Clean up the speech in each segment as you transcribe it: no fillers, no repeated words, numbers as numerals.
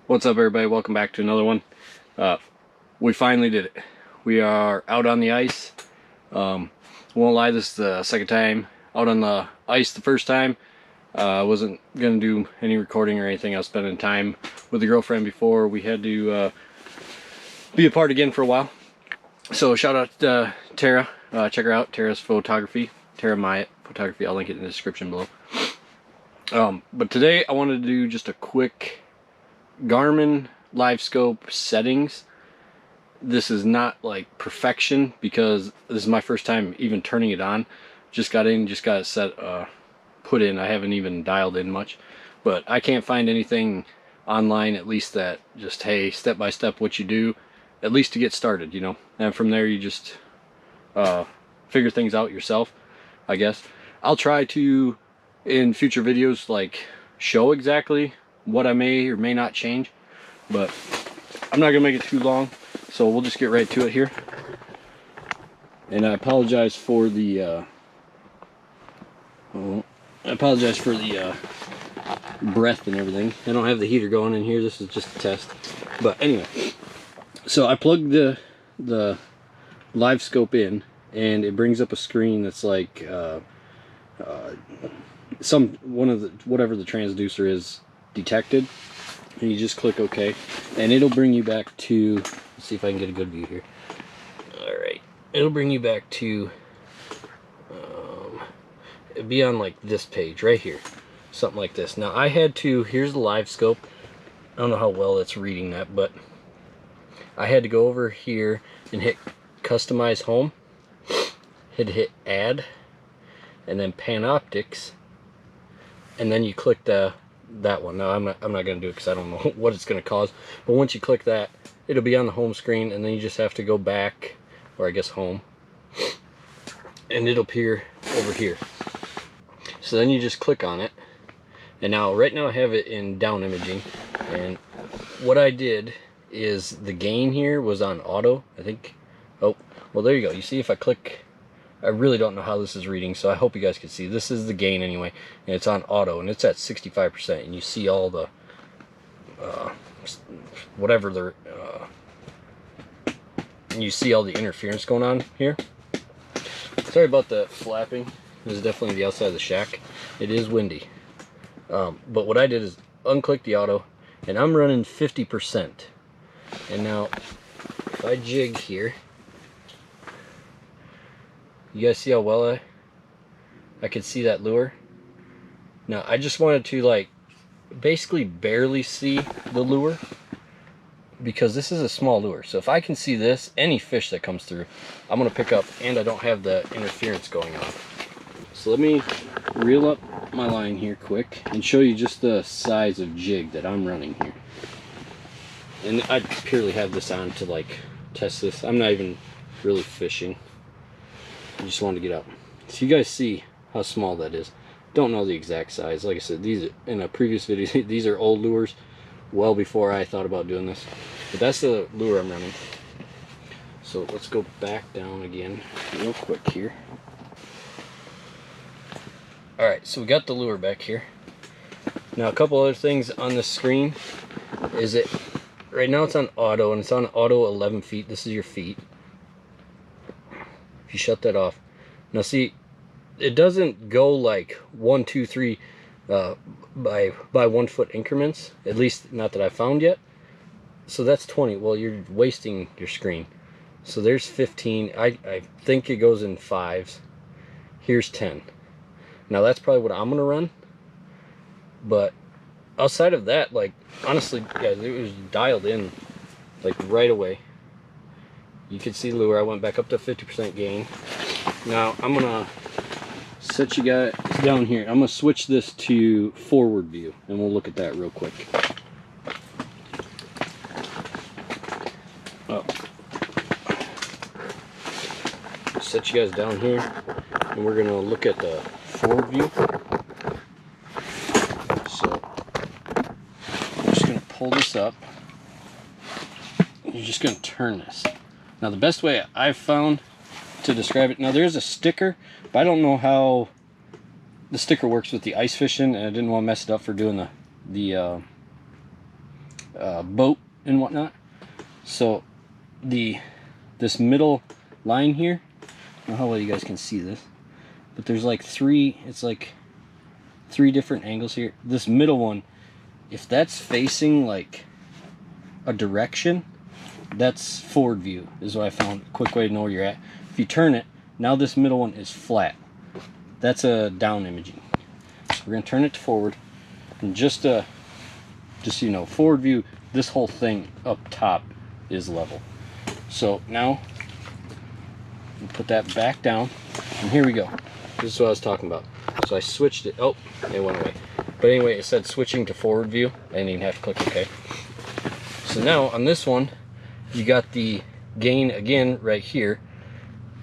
What's up, everybody? Welcome back to another one. We finally did it. We are out on the ice. Won't lie, this is the second time out on the ice. The first time I wasn't gonna do any recording or anything. I was spending time with a girlfriend before we had to be apart again for a while. So shout out to Tara. Check her out, Tara's Photography, Tara Myatt Photography. I'll link it in the description below. But today I wanted to do just a quick Garmin Livescope settings. This is not like perfection because this is my first time even turning it on. Just got in, just got it set, put in. I haven't even dialed in much, but I can't find anything online, at least that just, hey, step by step what you do, at least to get started, you know. And from there you just figure things out yourself, I guess. I'll try to, in future videos, like show exactly what I may or may not change, but I'm not gonna make it too long, so we'll just get right to it here. And I apologize for the breath and everything. I don't have the heater going in here. This is just a test. But anyway, so I plugged the Livescope in, and it brings up a screen that's like whatever the transducer is detected, and you just click OK, and it'll bring you back to, let's see if I can get a good view here. All right, it'll bring you back to it'll be on like this page right here, something like this. Now I had to, here's the Livescope. I don't know how well it's reading that, but I had to go over here and hit customize home, hit add, and then Panoptics, and then you click that one. Now I'm not going to do it because I don't know what it's going to cause, but once you click that, it'll be on the home screen, and then you just have to go back, or I guess home, and it'll appear over here. So then you just click on it, and now right now I have it in down imaging, and what I did is the gain here was on auto, I think. Oh, well, there you go. You see, if I click, I really don't know how this is reading, so I hope you guys can see. This is the gain anyway, and it's on auto, and it's at 65%, and you see all the whatever the and you see all the interference going on here. Sorry about the flapping. This is definitely the outside of the shack. It is windy, but what I did is unclick the auto, and I'm running 50%. And now if I jig here, you guys see how well I could see that lure? Now I just wanted to like basically barely see the lure, because this is a small lure. So if I can see this, any fish that comes through, I'm gonna pick up, and I don't have the interference going on. So let me reel up my line here quick and show you just the size of jig that I'm running here. And I purely have this on to like test this. I'm not even really fishing. I just wanted to get up so you guys see how small that is. Don't know the exact size. Like I said, these are, in a previous video, these are old lures, well before I thought about doing this. But that's the lure I'm running. So let's go back down again real quick here. Alright, so we got the lure back here. Now a couple other things on the screen is it, right now it's on auto, and it's on auto 11 feet. This is your feet. If you shut that off, now see, it doesn't go like 1, 2, 3 by 1 foot increments, at least not that I found yet. So that's 20. Well, you're wasting your screen. So there's 15. I think it goes in 5s. Here's 10. Now that's probably what I'm gonna run, but outside of that, like honestly guys, it was dialed in like right away. You could see the lure. I went back up to 50% gain. Now I'm gonna set you guys down here. I'm gonna switch this to forward view, and we'll look at that real quick. Oh. Set you guys down here, and we're gonna look at the forward view. So I'm just gonna pull this up. You're just gonna turn this. Now the best way I've found to describe it, now there's a sticker, but I don't know how the sticker works with the ice fishing, and I didn't want to mess it up for doing the boat and whatnot. So this middle line here, I don't know how well you guys can see this, but there's like three different angles here. This middle one, if that's facing like a direction, that's forward view is what I found. A quick way to know where you're at. If you turn it, now this middle one is flat. That's a down imaging. So we're gonna turn it to forward, and just so you know, forward view, this whole thing up top is level. So now we'll put that back down, and here we go. This is what I was talking about. So I switched it. Oh, it went away. But anyway, it said switching to forward view. I didn't even have to click OK. So now on this one, you got the gain again right here.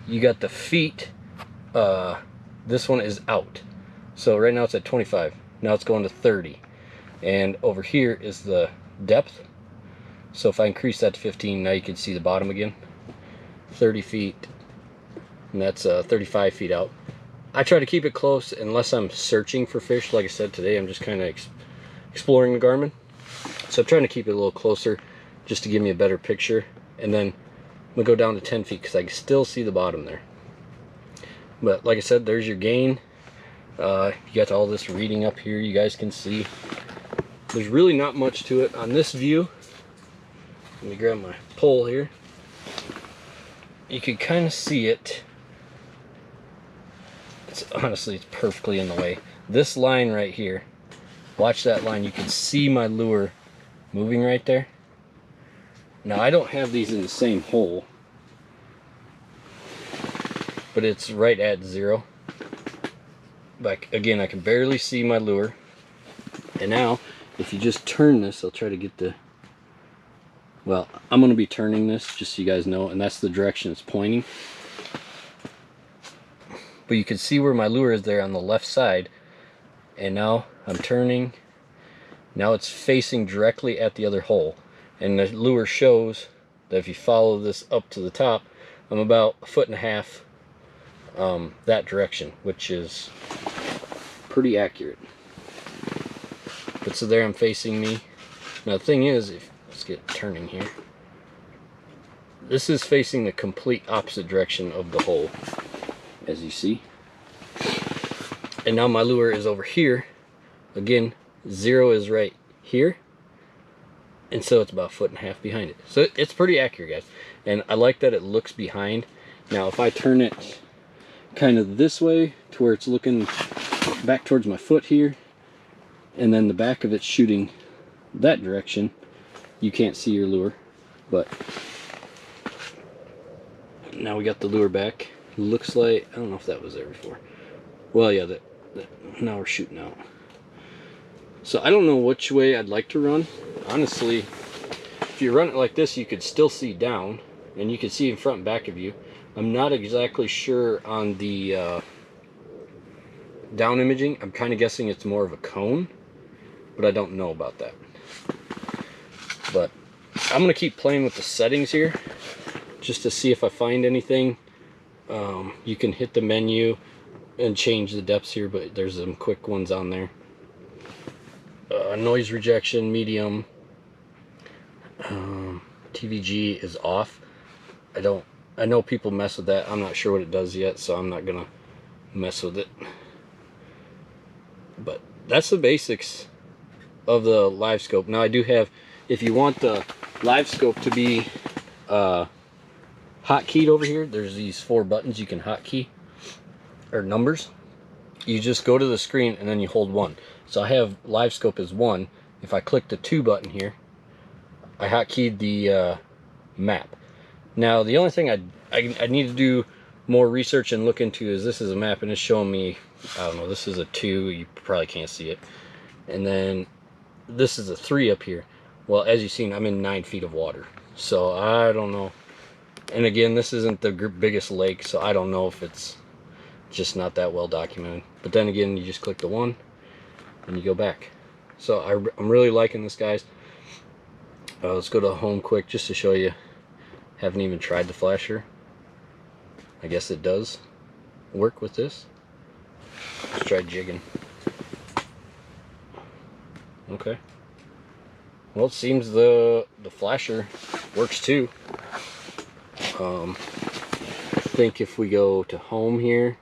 You got the feet. This one is out. So right now it's at 25. Now it's going to 30. And over here is the depth. So if I increase that to 15, now you can see the bottom again. 30 feet. And that's 35 feet out. I try to keep it close unless I'm searching for fish. Like I said, today I'm just kind of exploring the Garmin. So I'm trying to keep it a little closer just to give me a better picture. And then I'm going to go down to 10 feet because I can still see the bottom there. But like I said, there's your gain. You got all this reading up here you guys can see. There's really not much to it on this view. Let me grab my pole here. You can kind of see it. Honestly, it's perfectly in the way. This line right here, watch that line. You can see my lure moving right there. Now I don't have these in the same hole, but it's right at 0. But again, I can barely see my lure. And now if you just turn this, I'll try to get the, well, I'm going to be turning this just so you guys know, and that's the direction it's pointing. But you can see where my lure is there on the left side, and now I'm turning. Now it's facing directly at the other hole, and the lure shows that if you follow this up to the top, I'm about 1.5 feet that direction, which is pretty accurate. But so there I'm facing me. Now the thing is, let's get turning here. This is facing the complete opposite direction of the hole, as you see. And now my lure is over here. Again, 0 is right here. And so it's about 1.5 feet behind it. So it's pretty accurate, guys. And I like that it looks behind. Now if I turn it kind of this way to where it's looking back towards my foot here, and then the back of it's shooting that direction, you can't see your lure. But now we got the lure back. Looks like, I don't know if that was there before. Well, yeah, now we're shooting out. So I don't know which way I'd like to run. Honestly, if you run it like this, you could still see down, and you can see in front and back of you. I'm not exactly sure on the down imaging. I'm kind of guessing it's more of a cone, but I don't know about that. But I'm going to keep playing with the settings here just to see if I find anything. You can hit the menu and change the depths here, but there's some quick ones on there. Noise rejection, medium. TVG is off. I know people mess with that. I'm not sure what it does yet, so I'm not gonna mess with it. But that's the basics of the Livescope. Now I do have, if you want the Livescope to be hotkeyed over here, there's these 4 buttons you can hotkey, or numbers. You just go to the screen and then you hold 1. So I have Livescope as 1. If I click the 2 button here, I hotkeyed the map. Now the only thing I need to do more research and look into is, this is a map and it's showing me, I don't know, this is a 2, you probably can't see it, and then this is a 3 up here. Well, as you've seen, I'm in 9 feet of water, so I don't know. And again, this isn't the biggest lake, so I don't know if it's just not that well documented. But then again, you just click the 1 and you go back. So I'm really liking this, guys. Let's go to home quick just to show you. Haven't even tried the flasher. I guess it does work with this. Let's try jigging. Okay. Well, it seems the flasher works too. I think if we go to home here.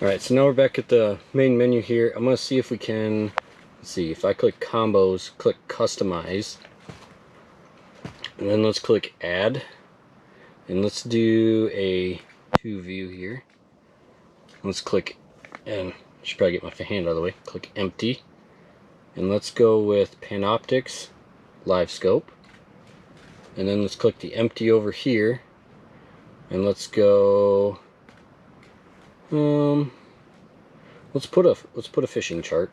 Alright, so now we're back at the main menu here. I'm going to see if we can, let's see, if I click combos, click customize, and then let's click add, and let's do a 2 view here. Let's click, and I should probably get my hand out of the way, click empty, and let's go with Panoptics Livescope, and then let's click the empty over here, and let's go, let's put a fishing chart.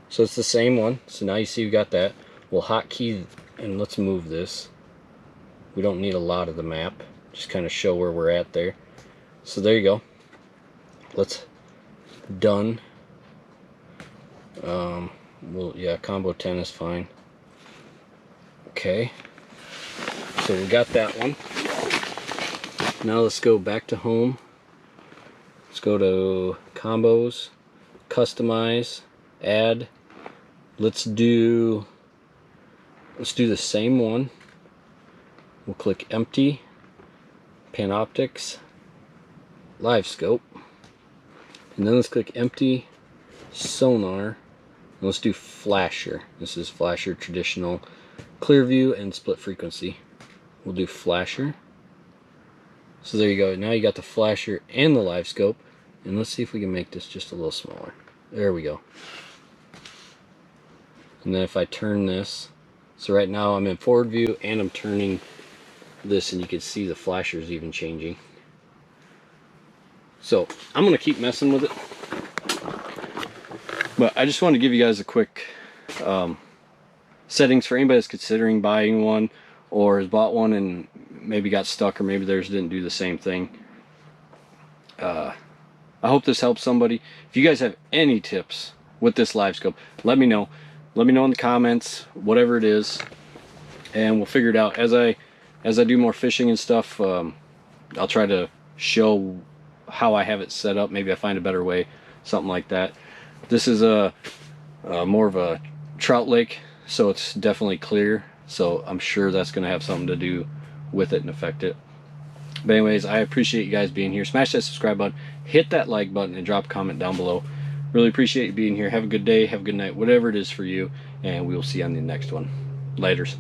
So it's the same one. So now you see we got that. We'll hotkey, and let's move this. We don't need a lot of the map. Just kind of show where we're at there. So there you go. Let's done. Well, yeah, combo 10 is fine. Okay. So we got that one. Now let's go back to home. Let's go to combos, customize, add. Let's do the same one. We'll click empty, Panoptics, Livescope, and then let's click empty, sonar, and let's do flasher. This is flasher traditional, clear view and split frequency. We'll do flasher. So there you go. Now you got the flasher and the Livescope, and let's see if we can make this just a little smaller. There we go. And then if I turn this, so right now I'm in forward view and I'm turning this, and you can see the flashers even changing. So I'm gonna keep messing with it, but I just want to give you guys a quick settings for anybody that's considering buying one or has bought one and maybe got stuck, or maybe theirs didn't do the same thing. I hope this helps somebody. If you guys have any tips with this Livescope, let me know. Let me know in the comments, whatever it is, and we'll figure it out. As I do more fishing and stuff, I'll try to show how I have it set up. Maybe I find a better way, something like that. This is a more of a trout lake, so it's definitely clear. So I'm sure that's going to have something to do with it and affect it. But anyways, I appreciate you guys being here. Smash that subscribe button, hit that like button, and drop a comment down below. Really appreciate you being here. Have a good day, have a good night, whatever it is for you, and we will see you on the next one. Laters.